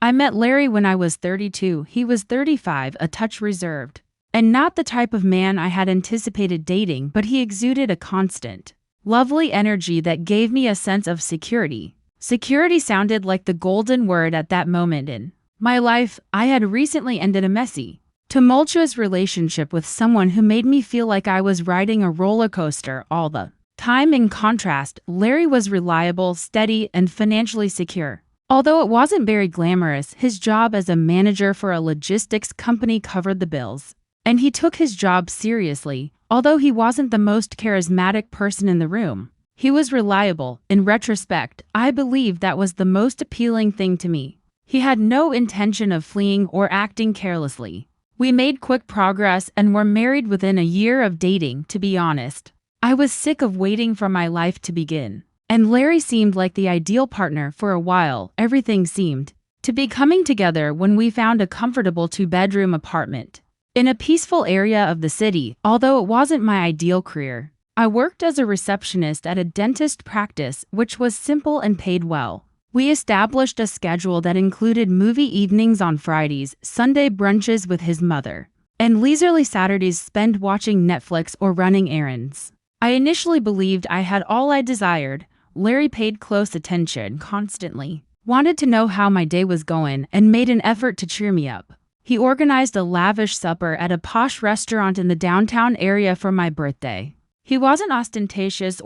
I met Larry when I was 32. He was 35, a touch reserved. And not the type of man I had anticipated dating, but he exuded a constant, lovely energy that gave me a sense of security. Security sounded like the golden word at that moment in my life. I had recently ended a messy, tumultuous relationship with someone who made me feel like I was riding a roller coaster all the time. In contrast, Larry was reliable, steady, and financially secure. Although it wasn't very glamorous, his job as a manager for a logistics company covered the bills. And he took his job seriously, although he wasn't the most charismatic person in the room. He was reliable. In retrospect, I believe that was the most appealing thing to me. He had no intention of fleeing or acting carelessly. We made quick progress and were married within a year of dating. To be honest, I was sick of waiting for my life to begin. And Larry seemed like the ideal partner. For a while, everything seemed to be coming together when we found a comfortable 2-bedroom apartment in a peaceful area of the city. Although it wasn't my ideal career, I worked as a receptionist at a dentist practice, which was simple and paid well. We established a schedule that included movie evenings on Fridays, Sunday brunches with his mother, and leisurely Saturdays spent watching Netflix or running errands. I initially believed I had all I desired. Larry paid close attention constantly, wanted to know how my day was going, and made an effort to cheer me up. He organized a lavish supper at a posh restaurant in the downtown area for my birthday. He wasn't ostentatious,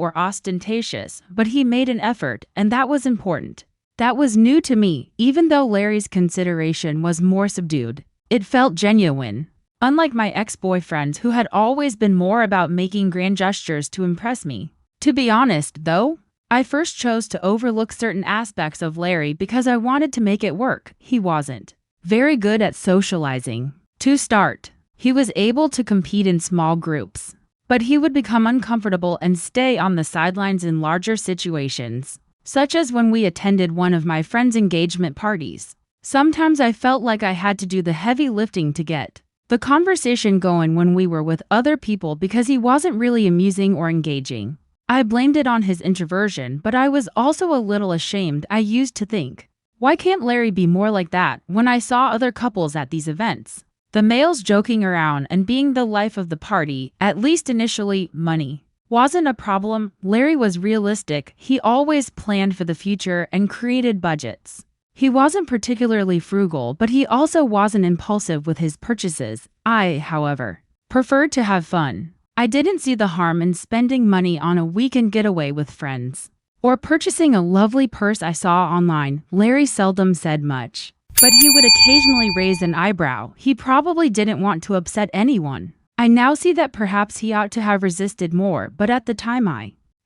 but he made an effort, and that was important. That was new to me. Even though Larry's consideration was more subdued, it felt genuine. Unlike my ex-boyfriends who had always been more about making grand gestures to impress me. To be honest, though, I first chose to overlook certain aspects of Larry because I wanted to make it work. He wasn't very good at socializing. To start, he was able to compete in small groups, but he would become uncomfortable and stay on the sidelines in larger situations, such as when we attended one of my friend's engagement parties. Sometimes I felt like I had to do the heavy lifting to get the conversation going when we were with other people because he wasn't really amusing or engaging. I blamed it on his introversion, but I was also a little ashamed. I used to think, why can't Larry be more like that? When I saw other couples at these events, the males joking around and being the life of the party, at least initially, money wasn't a problem. Larry was realistic. He always planned for the future and created budgets. He wasn't particularly frugal, but he also wasn't impulsive with his purchases. I, however, preferred to have fun. I didn't see the harm in spending money on a weekend getaway with friends, or purchasing a lovely purse I saw online. Larry seldom said much, but he would occasionally raise an eyebrow. He probably didn't want to upset anyone. I now see that perhaps he ought to have resisted more, but at the time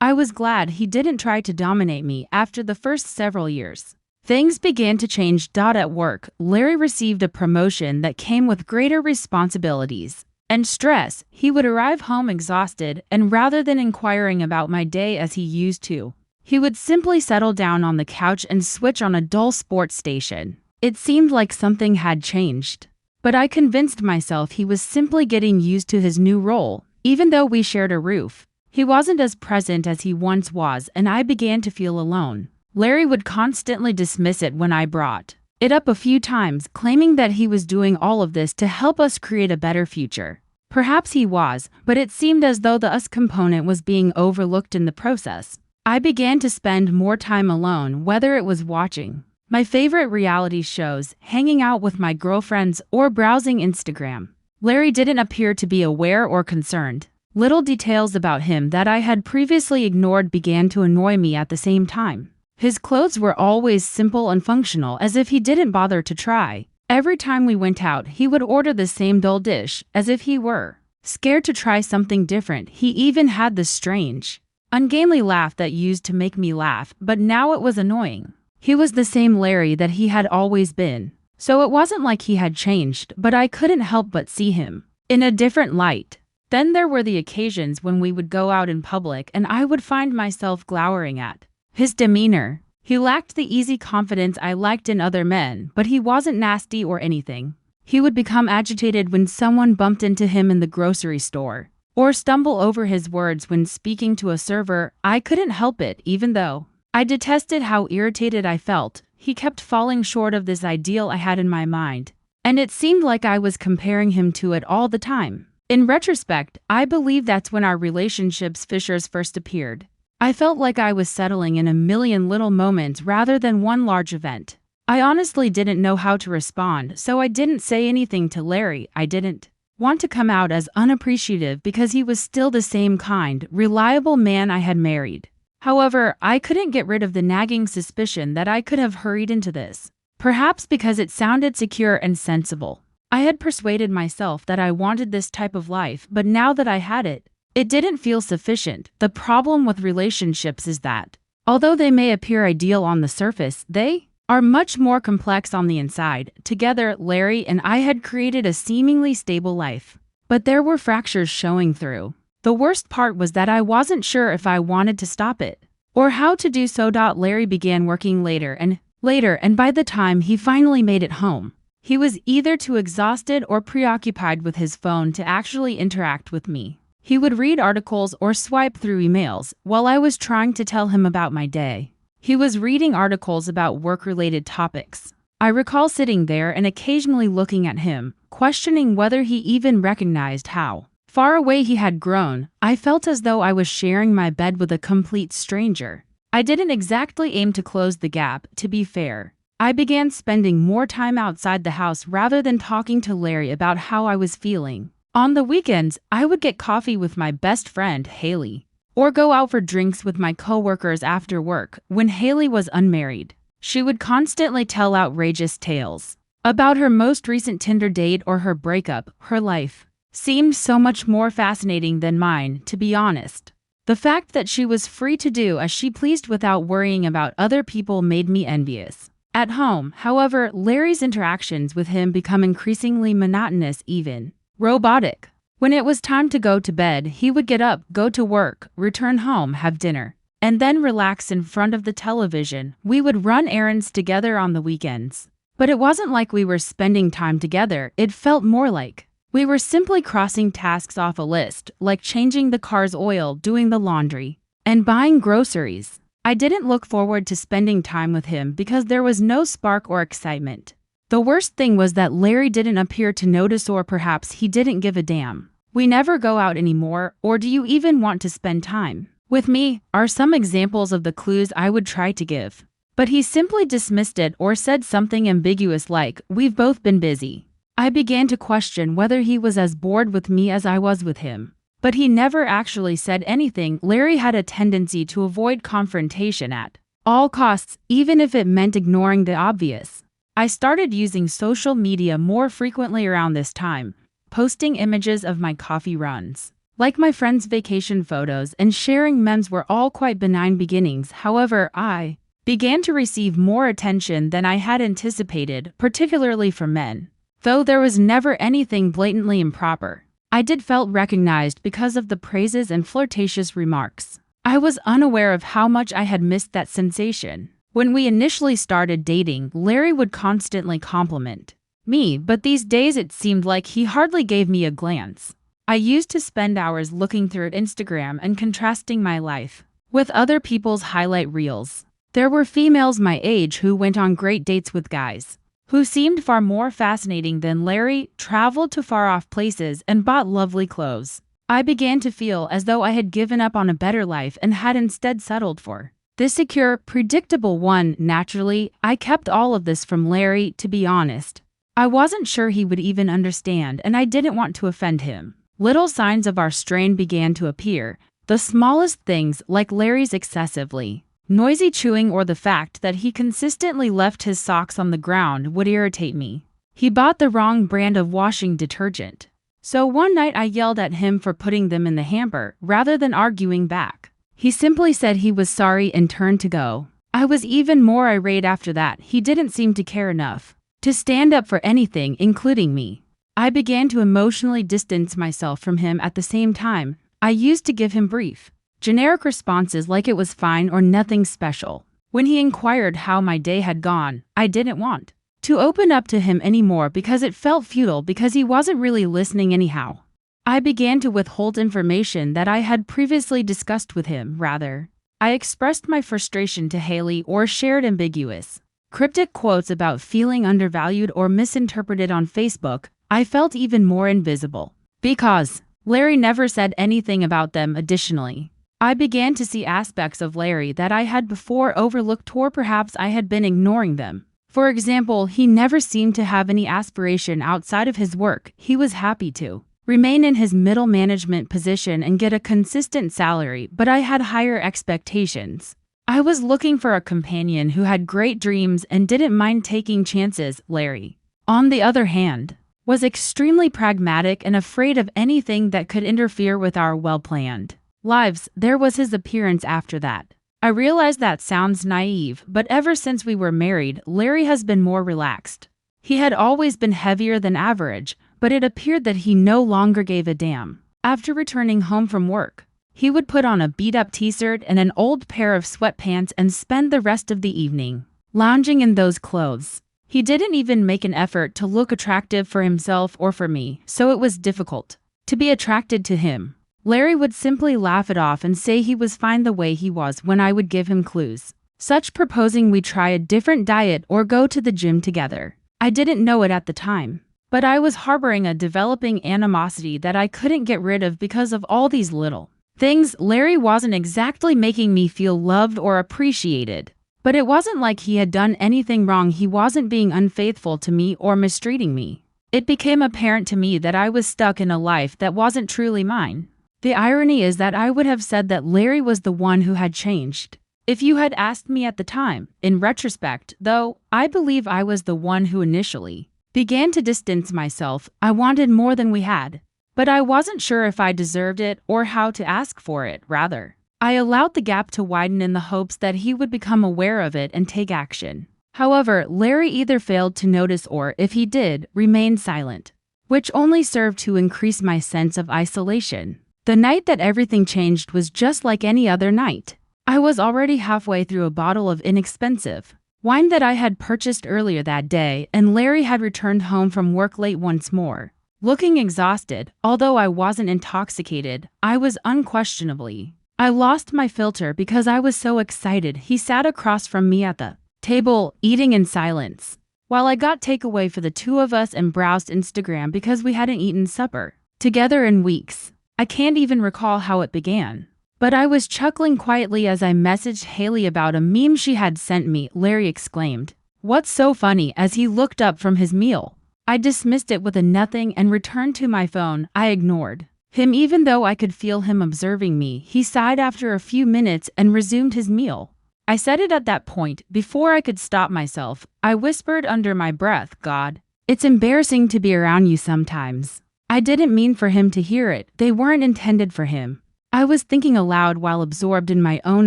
I was glad he didn't try to dominate me. After the first several years, things began to change. At work, Larry received a promotion that came with greater responsibilities and stress. He would arrive home exhausted, and rather than inquiring about my day as he used to, he would simply settle down on the couch and switch on a dull sports station. It seemed like something had changed, but I convinced myself he was simply getting used to his new role. Even though we shared a roof, he wasn't as present as he once was, and I began to feel alone. Larry would constantly dismiss it when I brought it up a few times, claiming that he was doing all of this to help us create a better future. Perhaps he was, but it seemed as though the us component was being overlooked in the process. I began to spend more time alone, whether it was watching my favorite reality shows, hanging out with my girlfriends, or browsing Instagram. Larry didn't appear to be aware or concerned. Little details about him that I had previously ignored began to annoy me at the same time. His clothes were always simple and functional, as if he didn't bother to try. Every time we went out, he would order the same dull dish, as if he were scared to try something different. He even had this strange, ungainly laugh that used to make me laugh, but now it was annoying. He was the same Larry that he had always been, so it wasn't like he had changed, but I couldn't help but see him in a different light. Then there were the occasions when we would go out in public and I would find myself glowering at his demeanor. He lacked the easy confidence I liked in other men, but he wasn't nasty or anything. He would become agitated when someone bumped into him in the grocery store, or stumble over his words when speaking to a server. I couldn't help it, even though I detested how irritated I felt. he kept falling short of this ideal I had in my mind, and it seemed like I was comparing him to it all the time. In retrospect, I believe that's when our relationship's fissures first appeared. I felt like I was settling in a million little moments rather than one large event. I honestly didn't know how to respond, so I didn't say anything to Larry. I didn't want to come out as unappreciative because he was still the same kind, reliable man I had married. However, I couldn't get rid of the nagging suspicion that I could have hurried into this. Perhaps because it sounded secure and sensible. I had persuaded myself that I wanted this type of life, but now that I had it, it didn't feel sufficient. The problem with relationships is that, although they may appear ideal on the surface, they are much more complex on the inside. Together, Larry and I had created a seemingly stable life, but there were fractures showing through. The worst part was that I wasn't sure if I wanted to stop it, or how to do so. Larry began working later, and by the time he finally made it home, he was either too exhausted or preoccupied with his phone to actually interact with me. He would read articles or swipe through emails while I was trying to tell him about my day. He was reading articles about work-related topics. I recall sitting there and occasionally looking at him, questioning whether he even recognized how far away he had grown. I felt as though I was sharing my bed with a complete stranger. I didn't exactly aim to close the gap, to be fair. I began spending more time outside the house rather than talking to Larry about how I was feeling. On the weekends, I would get coffee with my best friend, Haley, or go out for drinks with my coworkers after work. When Haley was unmarried, she would constantly tell outrageous tales about her most recent Tinder date or her breakup. Her life seemed so much more fascinating than mine, to be honest. The fact that she was free to do as she pleased without worrying about other people made me envious. At home, however, Larry's interactions with him become increasingly monotonous, even robotic. When it was time to go to bed, he would get up, go to work, return home, have dinner, and then relax in front of the television. We would run errands together on the weekends. But it wasn't like we were spending time together. It felt more like we were simply crossing tasks off a list, like changing the car's oil, doing the laundry, and buying groceries. I didn't look forward to spending time with him because there was no spark or excitement. The worst thing was that Larry didn't appear to notice, or perhaps he didn't give a damn. We never go out anymore, or do you even want to spend time with me? Are some examples of the clues I would try to give. But he simply dismissed it or said something ambiguous like, "We've both been busy." I began to question whether he was as bored with me as I was with him. But he never actually said anything. Larry had a tendency to avoid confrontation at all costs, even if it meant ignoring the obvious. I started using social media more frequently around this time, posting images of my coffee runs, like my friends' vacation photos, and sharing memes were all quite benign beginnings. However, I began to receive more attention than I had anticipated, particularly from men. Though there was never anything blatantly improper, I did felt recognized because of the praises and flirtatious remarks. I was unaware of how much I had missed that sensation. When we initially started dating, Larry would constantly compliment me, but these days it seemed like he hardly gave me a glance. I used to spend hours looking through Instagram and contrasting my life with other people's highlight reels. There were females my age who went on great dates with guys who seemed far more fascinating than Larry, traveled to far-off places, and bought lovely clothes. I began to feel as though I had given up on a better life and had instead settled for this secure, predictable one. Naturally, I kept all of this from Larry, to be honest. I wasn't sure he would even understand, and I didn't want to offend him. Little signs of our strain began to appear. The smallest things, like Larry's excessively noisy chewing or the fact that he consistently left his socks on the ground, would irritate me. He bought the wrong brand of washing detergent. So one night I yelled at him for putting them in the hamper, rather than arguing back. He simply said he was sorry and turned to go. I was even more irate after that. He didn't seem to care enough to stand up for anything, including me. I began to emotionally distance myself from him. At the same time, I used to give him brief, generic responses like it was fine or nothing special. When he inquired how my day had gone, I didn't want to open up to him anymore because it felt futile, because he wasn't really listening anyhow. I began to withhold information that I had previously discussed with him. Rather, I expressed my frustration to Haley or shared ambiguous cryptic quotes about feeling undervalued or misinterpreted on Facebook, I felt even more invisible. Because Larry never said anything about them. Additionally, I began to see aspects of Larry that I had before overlooked, or perhaps I had been ignoring them. For example, he never seemed to have any aspiration outside of his work. He was happy to remain in his middle management position and get a consistent salary, but I had higher expectations. I was looking for a companion who had great dreams and didn't mind taking chances. Larry, on the other hand, was extremely pragmatic and afraid of anything that could interfere with our well-planned lives. There was his appearance after that. I realize that sounds naive, but ever since we were married, Larry has been more relaxed. He had always been heavier than average, but it appeared that he no longer gave a damn. After returning home from work, he would put on a beat-up t-shirt and an old pair of sweatpants and spend the rest of the evening lounging in those clothes. He didn't even make an effort to look attractive for himself or for me, so it was difficult to be attracted to him. Larry would simply laugh it off and say he was fine the way he was when I would give him clues, such proposing we try a different diet or go to the gym together. I didn't know it at the time, but I was harboring a developing animosity that I couldn't get rid of because of all these little things. Larry wasn't exactly making me feel loved or appreciated, but it wasn't like he had done anything wrong. He wasn't being unfaithful to me or mistreating me. It became apparent to me that I was stuck in a life that wasn't truly mine. The irony is that I would have said that Larry was the one who had changed if you had asked me at the time. In retrospect, though, I believe I was the one who initially began to distance myself. I wanted more than we had, but I wasn't sure if I deserved it or how to ask for it. Rather, I allowed the gap to widen in the hopes that he would become aware of it and take action. However, Larry either failed to notice or, if he did, remained silent, which only served to increase my sense of isolation. The night that everything changed was just like any other night. I was already halfway through a bottle of inexpensive wine that I had purchased earlier that day, and Larry had returned home from work late once more. Looking exhausted, although I wasn't intoxicated, I was unquestionably. I lost my filter because I was so excited. He sat across from me at the table, eating in silence, while I got takeaway for the two of us and browsed Instagram because we hadn't eaten supper together in weeks. I can't even recall how it began, but I was chuckling quietly as I messaged Haley about a meme she had sent me. Larry exclaimed, "What's so funny?" as he looked up from his meal. I dismissed it with a nothing and returned to my phone. I ignored him even though I could feel him observing me. He sighed after a few minutes and resumed his meal. I said it at that point, before I could stop myself. I whispered under my breath, "God, it's embarrassing to be around you sometimes." I didn't mean for him to hear it. They weren't intended for him. I was thinking aloud while absorbed in my own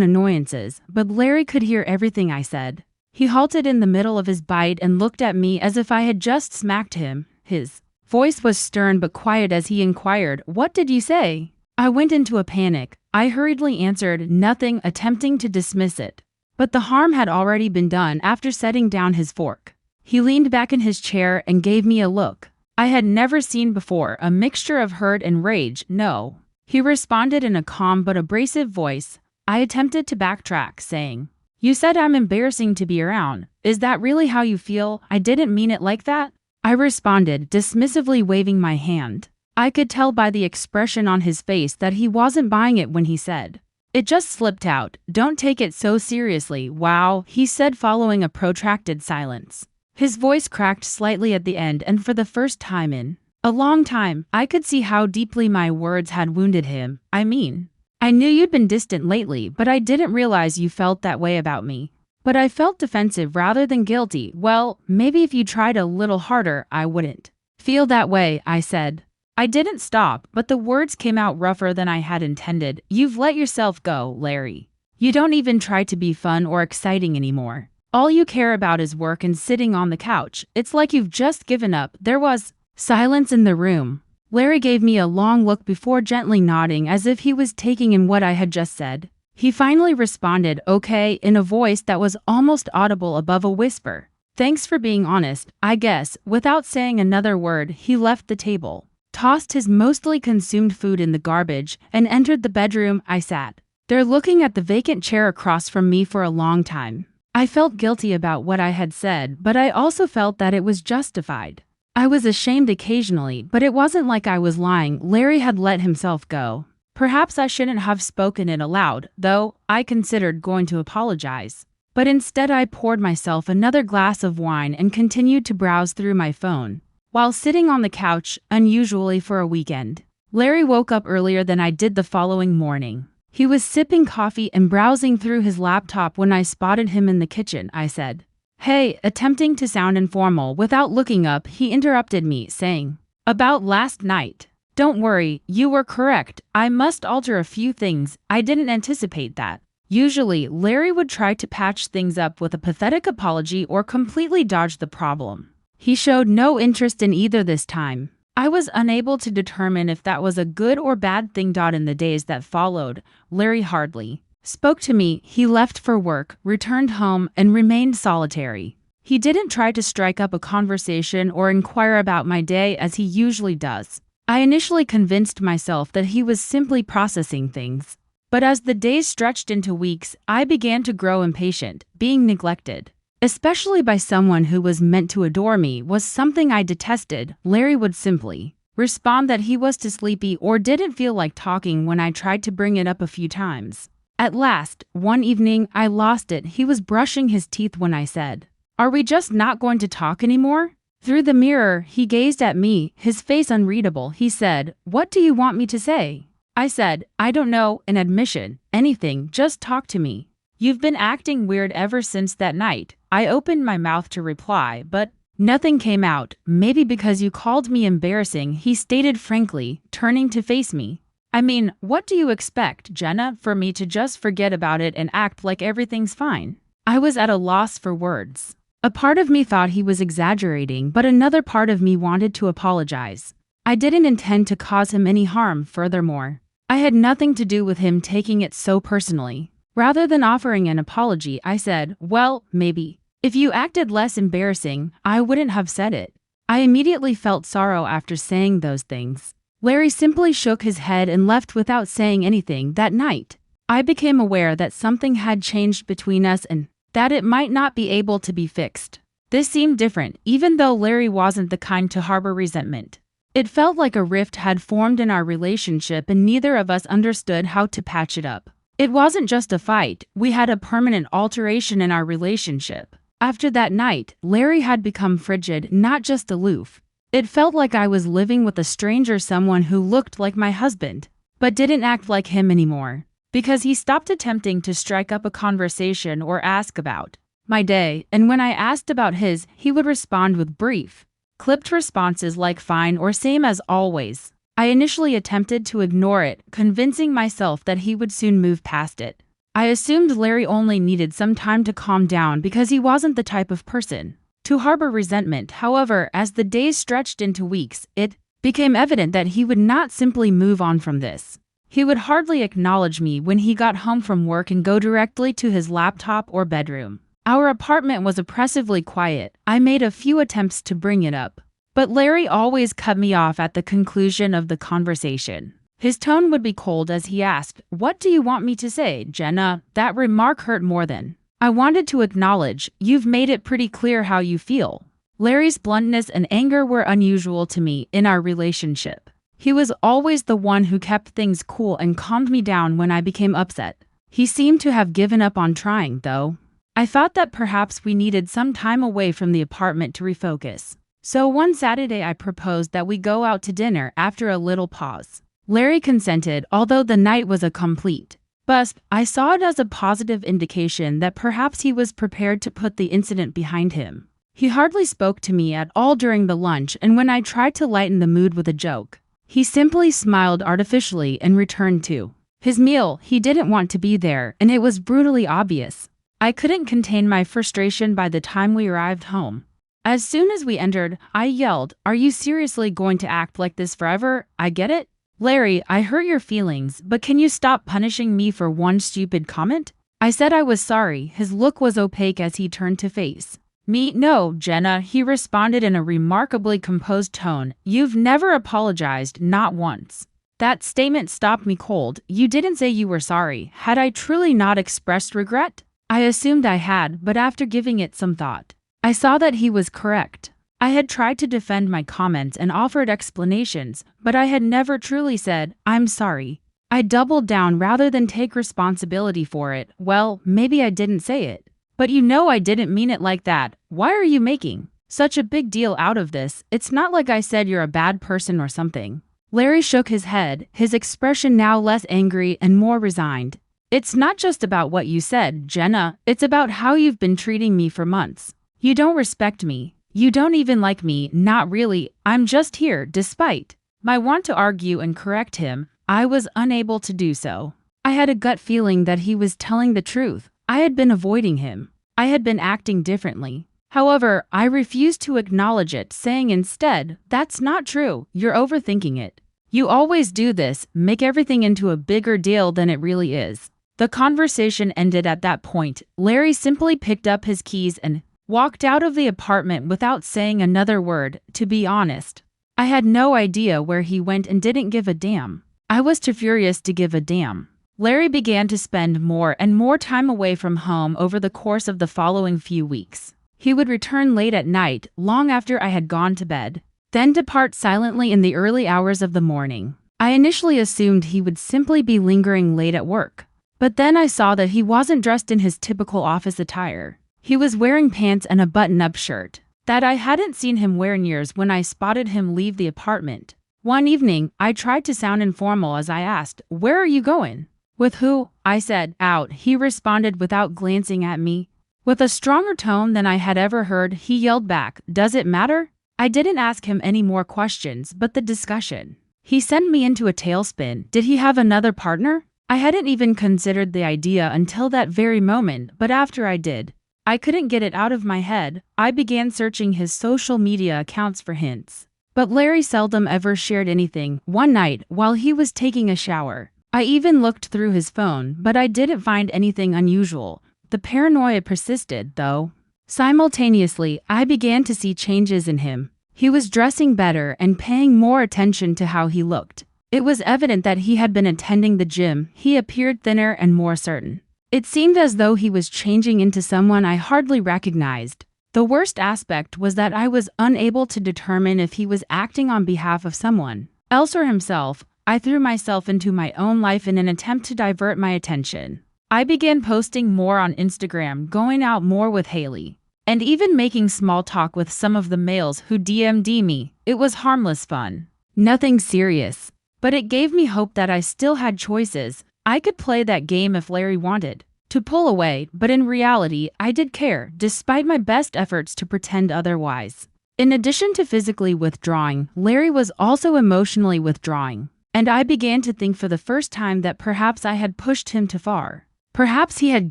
annoyances, but Larry could hear everything I said. He halted in the middle of his bite and looked at me as if I had just smacked him. His voice was stern but quiet as he inquired, "What did you say?" I went into a panic. I hurriedly answered, "Nothing," attempting to dismiss it. But the harm had already been done. After setting down his fork, he leaned back in his chair and gave me a look I had never seen before, a mixture of hurt and rage. "No," he responded in a calm but abrasive voice. I attempted to backtrack, saying, "You said I'm embarrassing to be around. Is that really how you feel?" "I didn't mean it like that," I responded, dismissively waving my hand. I could tell by the expression on his face that he wasn't buying it when he said, "It just slipped out. Don't take it so seriously." "Wow," he said following a protracted silence. His voice cracked slightly at the end, and for the first time in a long time, I could see how deeply my words had wounded him. "I mean, I knew you'd been distant lately, but I didn't realize you felt that way about me." But I felt defensive rather than guilty. "Well, maybe if you tried a little harder, I wouldn't feel that way," I said. I didn't stop, but the words came out rougher than I had intended. "You've let yourself go, Larry. You don't even try to be fun or exciting anymore. All you care about is work and sitting on the couch. It's like you've just given up." There was silence in the room. Larry gave me a long look before gently nodding as if he was taking in what I had just said. He finally responded, "Okay," in a voice that was almost audible above a whisper. "Thanks for being honest, I guess." Without saying another word, he left the table, tossed his mostly consumed food in the garbage, and entered the bedroom. I sat there looking at the vacant chair across from me for a long time. I felt guilty about what I had said, but I also felt that it was justified. I was ashamed occasionally, but it wasn't like I was lying. Larry had let himself go. Perhaps I shouldn't have spoken it aloud, though I considered going to apologize. But instead I poured myself another glass of wine and continued to browse through my phone. While sitting on the couch, unusually for a weekend, Larry woke up earlier than I did the following morning. He was sipping coffee and browsing through his laptop when I spotted him in the kitchen. I said, "Hey," attempting to sound informal. Without looking up, he interrupted me, saying, "About last night. Don't worry, you were correct. I must alter a few things. I didn't anticipate that." Usually, Larry would try to patch things up with a pathetic apology or completely dodge the problem. He showed no interest in either this time. I was unable to determine if that was a good or bad thing. In the days that followed, Larry hardly spoke to me. He left for work, returned home, and remained solitary. He didn't try to strike up a conversation or inquire about my day as he usually does. I initially convinced myself that he was simply processing things. But as the days stretched into weeks, I began to grow impatient. Being neglected, especially by someone who was meant to adore me, was something I detested. Larry would simply respond that he was too sleepy or didn't feel like talking when I tried to bring it up a few times. At last, one evening, I lost it. He was brushing his teeth when I said, "Are we just not going to talk anymore?" Through the mirror, he gazed at me, his face unreadable. He said, "What do you want me to say?" I said, "I don't know." An admission, "Anything, just talk to me. You've been acting weird ever since that night." I opened my mouth to reply, but nothing came out. "Maybe because you called me embarrassing," he stated frankly, turning to face me. "I mean, what do you expect, Jenna, for me to just forget about it and act like everything's fine?" I was at a loss for words. A part of me thought he was exaggerating, but another part of me wanted to apologize. I didn't intend to cause him any harm. Furthermore, I had nothing to do with him taking it so personally. Rather than offering an apology, I said, "Well, maybe. If you acted less embarrassing, I wouldn't have said it." I immediately felt sorrow after saying those things. Larry simply shook his head and left without saying anything. That night, I became aware that something had changed between us and that it might not be able to be fixed. This seemed different, even though Larry wasn't the kind to harbor resentment. It felt like a rift had formed in our relationship and neither of us understood how to patch it up. It wasn't just a fight, we had a permanent alteration in our relationship. After that night, Larry had become frigid, not just aloof. It felt like I was living with a stranger, someone who looked like my husband, but didn't act like him anymore. Because he stopped attempting to strike up a conversation or ask about my day, and when I asked about his, he would respond with brief, clipped responses like "fine" or "same as always." I initially attempted to ignore it, convincing myself that he would soon move past it. I assumed Larry only needed some time to calm down because he wasn't the type of person to harbor resentment. However, as the days stretched into weeks, it became evident that he would not simply move on from this. He would hardly acknowledge me when he got home from work and go directly to his laptop or bedroom. Our apartment was oppressively quiet. I made a few attempts to bring it up, but Larry always cut me off at the conclusion of the conversation. His tone would be cold as he asked, "What do you want me to say, Jenna?" That remark hurt more than I wanted to acknowledge. "You've made it pretty clear how you feel." Larry's bluntness and anger were unusual to me in our relationship. He was always the one who kept things cool and calmed me down when I became upset. He seemed to have given up on trying, though. I thought that perhaps we needed some time away from the apartment to refocus. So one Saturday I proposed that we go out to dinner. After a little pause, Larry consented, although the night was a complete bust. I saw it as a positive indication that perhaps he was prepared to put the incident behind him. He hardly spoke to me at all during the lunch, and when I tried to lighten the mood with a joke, he simply smiled artificially and returned to his meal. He didn't want to be there, and it was brutally obvious. I couldn't contain my frustration by the time we arrived home. As soon as we entered, I yelled, "Are you seriously going to act like this forever? I get it. Larry, I hurt your feelings, but can you stop punishing me for one stupid comment?" I said I was sorry. His look was opaque as he turned to face me. "No, Jenna," he responded in a remarkably composed tone. "You've never apologized, not once." That statement stopped me cold. "You didn't say you were sorry. Had I truly not expressed regret?" I assumed I had, but after giving it some thought, I saw that he was correct. I had tried to defend my comments and offered explanations, but I had never truly said, "I'm sorry." I doubled down rather than take responsibility for it. "Well, maybe I didn't say it. But you know I didn't mean it like that. Why are you making such a big deal out of this? It's not like I said you're a bad person or something." Larry shook his head, his expression now less angry and more resigned. "It's not just about what you said, Jenna. It's about how you've been treating me for months. You don't respect me. You don't even like me, not really. I'm just here, despite my want to argue and correct him. I was unable to do so. I had a gut feeling that he was telling the truth. I had been avoiding him. I had been acting differently. However, I refused to acknowledge it, saying instead, "That's not true. You're overthinking it. You always do this, make everything into a bigger deal than it really is." The conversation ended at that point. Larry simply picked up his keys and walked out of the apartment without saying another word. To be honest, I had no idea where he went and didn't give a damn. I was too furious to give a damn. Larry began to spend more and more time away from home over the course of the following few weeks. He would return late at night, long after I had gone to bed, then depart silently in the early hours of the morning. I initially assumed he would simply be lingering late at work, but then I saw that he wasn't dressed in his typical office attire. He was wearing pants and a button-up shirt that I hadn't seen him wear in years when I spotted him leave the apartment. One evening, I tried to sound informal as I asked, "Where are you going?" "With who?" I said. "Out," he responded without glancing at me. With a stronger tone than I had ever heard, he yelled back, "Does it matter?" I didn't ask him any more questions, but the discussion he sent me into a tailspin. Did he have another partner? I hadn't even considered the idea until that very moment, but after I did, I couldn't get it out of my head. I began searching his social media accounts for hints. But Larry seldom ever shared anything. One night, while he was taking a shower, I even looked through his phone, but I didn't find anything unusual. The paranoia persisted, though. Simultaneously, I began to see changes in him. He was dressing better and paying more attention to how he looked. It was evident that he had been attending the gym. He appeared thinner and more certain. It seemed as though he was changing into someone I hardly recognized. The worst aspect was that I was unable to determine if he was acting on behalf of someone else or himself. I threw myself into my own life in an attempt to divert my attention. I began posting more on Instagram, going out more with Haley, and even making small talk with some of the males who DM'd me. It was harmless fun. Nothing serious. But it gave me hope that I still had choices. I could play that game if Larry wanted to pull away, but in reality, I did care, despite my best efforts to pretend otherwise. In addition to physically withdrawing, Larry was also emotionally withdrawing, and I began to think for the first time that perhaps I had pushed him too far. Perhaps he had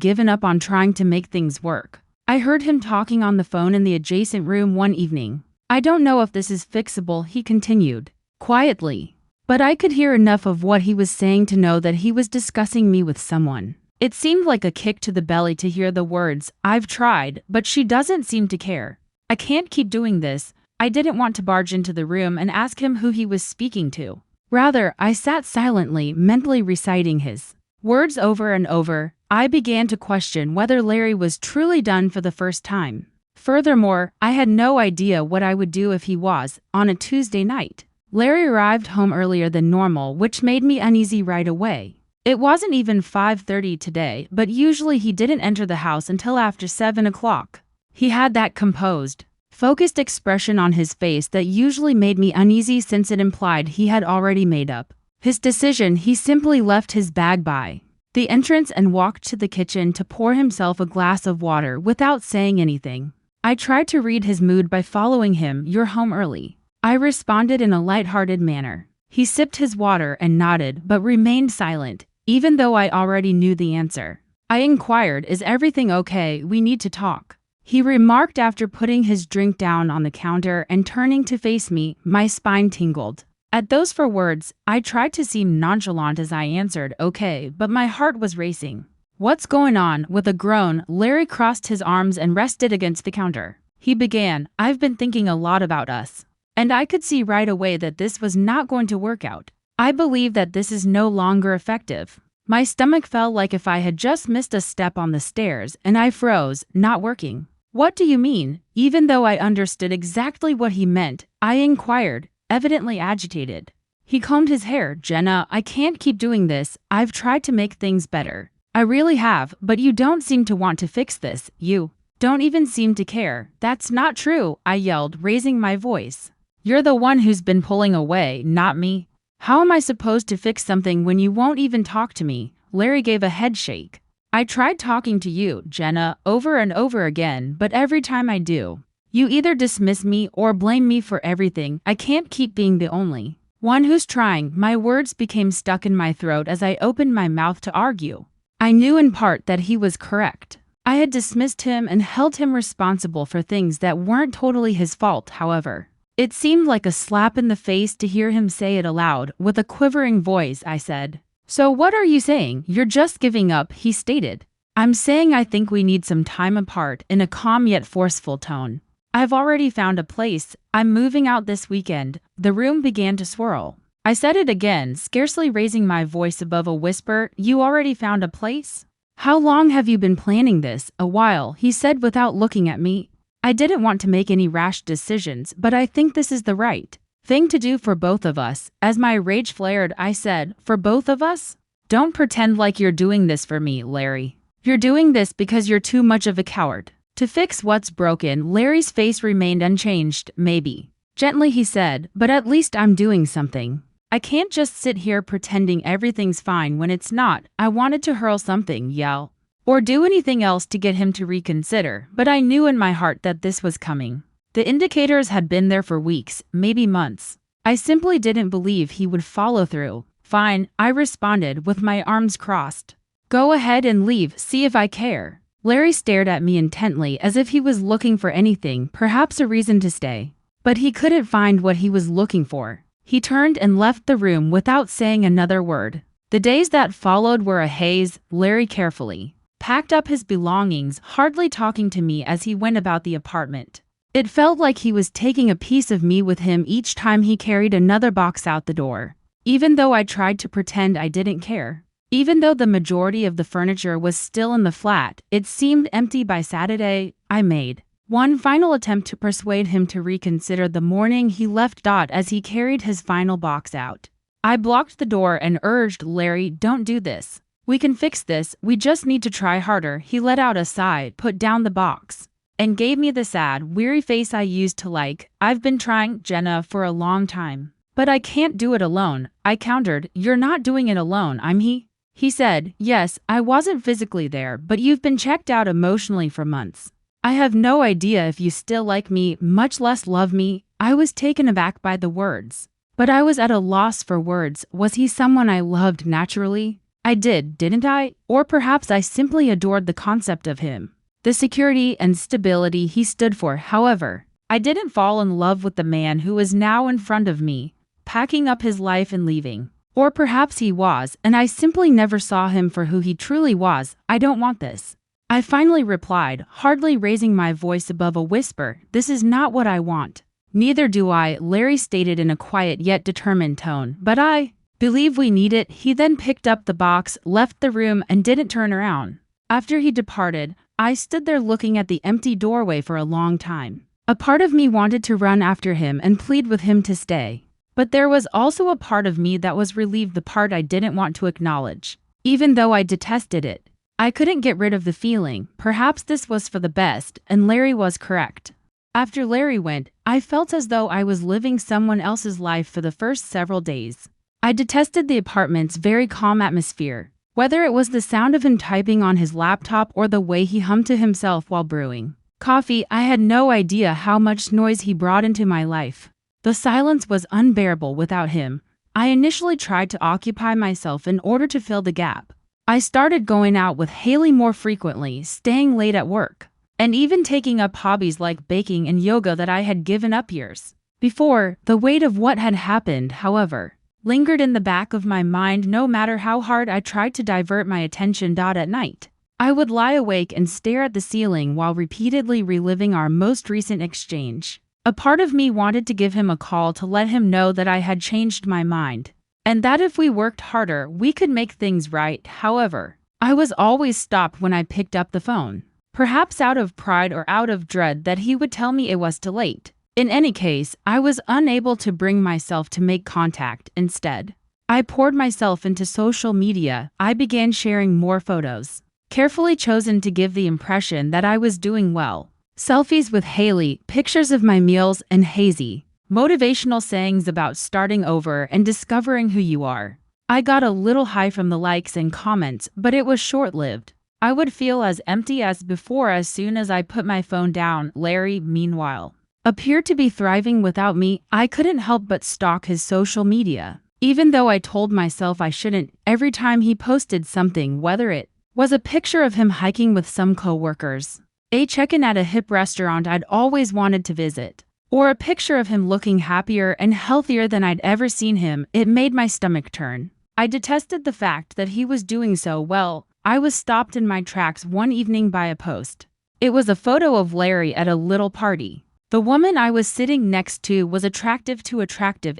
given up on trying to make things work. I heard him talking on the phone in the adjacent room one evening. "I don't know if this is fixable," he continued, quietly. But I could hear enough of what he was saying to know that he was discussing me with someone. It seemed like a kick to the belly to hear the words, "I've tried, but she doesn't seem to care. I can't keep doing this." I didn't want to barge into the room and ask him who he was speaking to. Rather, I sat silently, mentally reciting his words over and over. I began to question whether Larry was truly done for the first time. Furthermore, I had no idea what I would do if he was, on a Tuesday night. Larry arrived home earlier than normal, which made me uneasy right away. It wasn't even 5:30 today, but usually he didn't enter the house until after 7 o'clock. He had that composed, focused expression on his face that usually made me uneasy since it implied he had already made up his decision. He simply left his bag by the entrance and walked to the kitchen to pour himself a glass of water without saying anything. I tried to read his mood by following him. "You're home early," I responded in a light-hearted manner. He sipped his water and nodded, but remained silent, even though I already knew the answer. I inquired, "Is everything okay? We need to talk," he remarked after putting his drink down on the counter and turning to face me. My spine tingled at those four words. I tried to seem nonchalant as I answered, "Okay," but my heart was racing. "What's going on?" With a groan, Larry crossed his arms and rested against the counter. He began, "I've been thinking a lot about us. And I could see right away that this was not going to work out. I believe that this is no longer effective. My stomach felt like if I had just missed a step on the stairs, and I froze, not working. What do you mean? Even though I understood exactly what he meant, I inquired, evidently agitated. He combed his hair. Jenna, I can't keep doing this. I've tried to make things better. I really have, but you don't seem to want to fix this. You don't even seem to care. That's not true, I yelled, raising my voice. You're the one who's been pulling away, not me. How am I supposed to fix something when you won't even talk to me? Larry gave a head shake. I tried talking to you, Jenna, over and over again, but every time I do, you either dismiss me or blame me for everything. I can't keep being the only one who's trying. My words became stuck in my throat as I opened my mouth to argue. I knew in part that he was correct. I had dismissed him and held him responsible for things that weren't totally his fault, however. It seemed like a slap in the face to hear him say it aloud. With a quivering voice, I said, "So what are you saying? You're just giving up," he stated. "I'm saying I think we need some time apart," in a calm yet forceful tone. "I've already found a place. I'm moving out this weekend." The room began to swirl. I said it again, scarcely raising my voice above a whisper. "You already found a place? How long have you been planning this?" "A while," he said without looking at me. "I didn't want to make any rash decisions, but I think this is the right thing to do for both of us." As my rage flared, I said, "For both of us? Don't pretend like you're doing this for me, Larry. You're doing this because you're too much of a coward to fix what's broken." Larry's face remained unchanged. "Maybe," gently he said, "but at least I'm doing something. I can't just sit here pretending everything's fine when it's not." I wanted to hurl something, yell, or do anything else to get him to reconsider, but I knew in my heart that this was coming. The indicators had been there for weeks, maybe months. I simply didn't believe he would follow through. "Fine," I responded with my arms crossed. "Go ahead and leave, see if I care." Larry stared at me intently as if he was looking for anything, perhaps a reason to stay. But he couldn't find what he was looking for. He turned and left the room without saying another word. The days that followed were a haze. Larry carefully packed up his belongings, hardly talking to me as he went about the apartment. It felt like he was taking a piece of me with him each time he carried another box out the door. Even though I tried to pretend I didn't care, even though the majority of the furniture was still in the flat, it seemed empty by Saturday. I made one final attempt to persuade him to reconsider the morning he left. As he carried his final box out, I blocked the door and urged, "Larry, don't do this. We can fix this. We just need to try harder." He let out a sigh, put down the box, and gave me the sad, weary face I used to like. "I've been trying, Jenna, for a long time. But I can't do it alone," I countered. "You're not doing it alone, I'm he?" He said, "Yes, I wasn't physically there, but you've been checked out emotionally for months. I have no idea if you still like me, much less love me." I was taken aback by the words, but I was at a loss for words. Was he someone I loved naturally? I did, didn't I? Or perhaps I simply adored the concept of him, the security and stability he stood for. However, I didn't fall in love with the man who was now in front of me, packing up his life and leaving. Or perhaps he was, and I simply never saw him for who he truly was. "I don't want this," I finally replied, hardly raising my voice above a whisper. "This is not what I want." "Neither do I," Larry stated in a quiet yet determined tone, "but I believe we need it." He then picked up the box, left the room, and didn't turn around. After he departed, I stood there looking at the empty doorway for a long time. A part of me wanted to run after him and plead with him to stay. But there was also a part of me that was relieved, the part I didn't want to acknowledge. Even though I detested it, I couldn't get rid of the feeling. Perhaps this was for the best, and Larry was correct. After Larry went, I felt as though I was living someone else's life for the first several days. I detested the apartment's very calm atmosphere, whether it was the sound of him typing on his laptop or the way he hummed to himself while brewing coffee. I had no idea how much noise he brought into my life. The silence was unbearable without him. I initially tried to occupy myself in order to fill the gap. I started going out with Haley more frequently, staying late at work, and even taking up hobbies like baking and yoga that I had given up years before. The weight of what had happened, however, lingered in the back of my mind no matter how hard I tried to divert my attention. At night, I would lie awake and stare at the ceiling while repeatedly reliving our most recent exchange. A part of me wanted to give him a call to let him know that I had changed my mind. and that if we worked harder, we could make things right. However, I was always stopped when I picked up the phone. Perhaps out of pride or out of dread that he would tell me it was too late. In any case, I was unable to bring myself to make contact. Instead, I poured myself into social media. I began sharing more photos, carefully chosen to give the impression that I was doing well. Selfies with Haley, pictures of my meals and hazy, motivational sayings about starting over and discovering who you are. I got a little high from the likes and comments, but it was short-lived. I would feel as empty as before as soon as I put my phone down. Larry, meanwhile, appeared to be thriving without me. I couldn't help but stalk his social media, even though I told myself I shouldn't. Every time he posted something, whether it was a picture of him hiking with some coworkers, a check-in at a hip restaurant I'd always wanted to visit, or a picture of him looking happier and healthier than I'd ever seen him, it made my stomach turn. I detested the fact that he was doing so well. I was stopped in my tracks one evening by a post. It was a photo of Larry at a little party. The woman I was sitting next to was attractive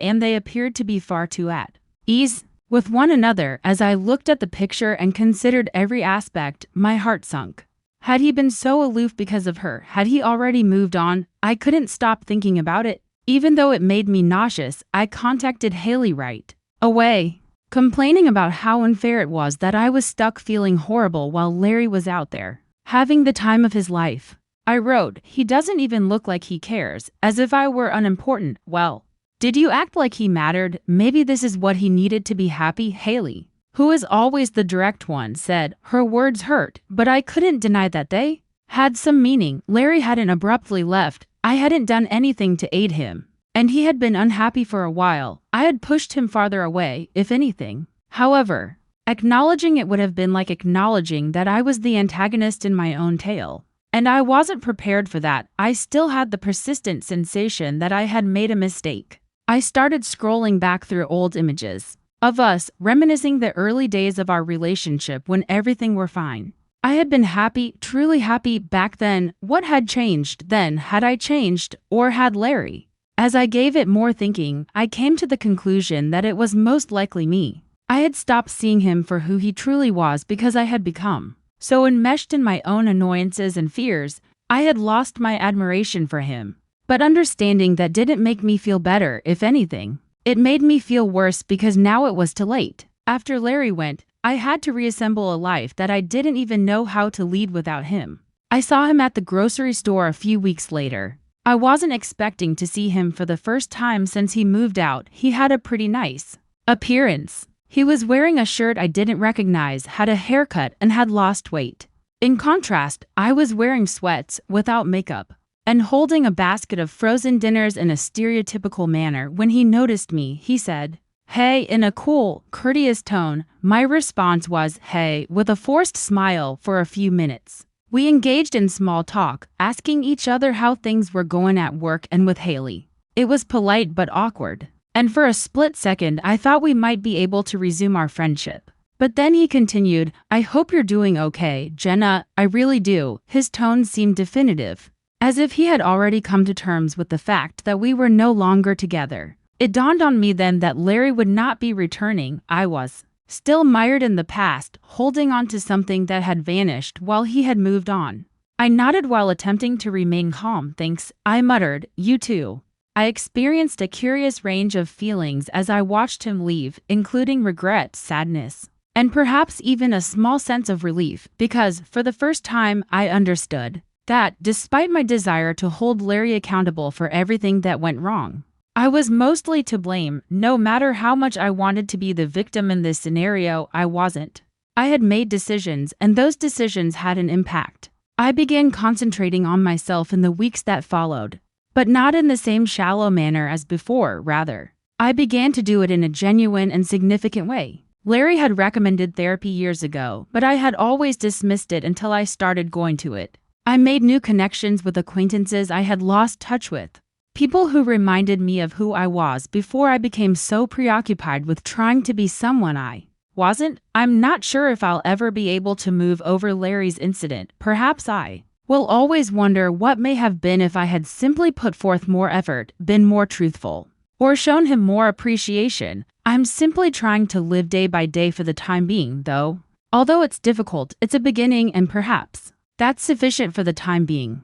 and they appeared to be far too at ease with one another. As I looked at the picture and considered every aspect, my heart sunk. Had he been so aloof because of her? Had he already moved on? I couldn't stop thinking about it. Even though it made me nauseous, I contacted Haley right away, complaining about how unfair it was that I was stuck feeling horrible while Larry was out there having the time of his life. I wrote, "He doesn't even look like he cares, as if I were unimportant." Well, did you act like he mattered? Maybe this is what he needed to be happy. Haley, who is always the direct one, said. Her words hurt, but I couldn't deny that they had some meaning. Larry hadn't abruptly left. I hadn't done anything to aid him, and he had been unhappy for a while. I had pushed him farther away, if anything. However, acknowledging it would have been like acknowledging that I was the antagonist in my own tale. And I wasn't prepared for that. I still had the persistent sensation that I had made a mistake. I started scrolling back through old images of us, reminiscing the early days of our relationship when everything were fine. I had been happy, truly happy back then. What had changed then? Had I changed, or had Larry? As I gave it more thinking, I came to the conclusion that it was most likely me. I had stopped seeing him for who he truly was because I had become so enmeshed in my own annoyances and fears. I had lost my admiration for him. But understanding that didn't make me feel better. If anything, it made me feel worse because now it was too late. After Larry went, I had to reassemble a life that I didn't even know how to lead without him. I saw him at the grocery store a few weeks later. I wasn't expecting to see him for the first time since he moved out. He had a pretty nice appearance. He was wearing a shirt I didn't recognize, had a haircut, and had lost weight. In contrast, I was wearing sweats, without makeup, and holding a basket of frozen dinners in a stereotypical manner. When he noticed me, he said, "Hey," in a cool, courteous tone. My response was, "Hey," with a forced smile. For a few minutes, we engaged in small talk, asking each other how things were going at work and with Haley. It was polite but awkward, and for a split second I thought we might be able to resume our friendship. But then he continued, "I hope you're doing okay, Jenna, I really do." His tone seemed definitive, as if he had already come to terms with the fact that we were no longer together. It dawned on me then that Larry would not be returning. I was still mired in the past, holding on to something that had vanished while he had moved on. I nodded while attempting to remain calm. "Thanks," I muttered. "You too." I experienced a curious range of feelings as I watched him leave, including regret, sadness, and perhaps even a small sense of relief, because, for the first time, I understood that, despite my desire to hold Larry accountable for everything that went wrong, I was mostly to blame. No matter how much I wanted to be the victim in this scenario, I wasn't. I had made decisions, and those decisions had an impact. I began concentrating on myself in the weeks that followed, but not in the same shallow manner as before. Rather, I began to do it in a genuine and significant way. Larry had recommended therapy years ago, but I had always dismissed it until I started going to it. I made new connections with acquaintances I had lost touch with, people who reminded me of who I was before I became so preoccupied with trying to be someone I wasn't. I'm not sure if I'll ever be able to move over Larry's incident. Perhaps I will always wonder what may have been if I had simply put forth more effort, been more truthful. or shown him more appreciation. I'm simply trying to live day by day for the time being, though. Although it's difficult, it's a beginning, and perhaps that's sufficient for the time being.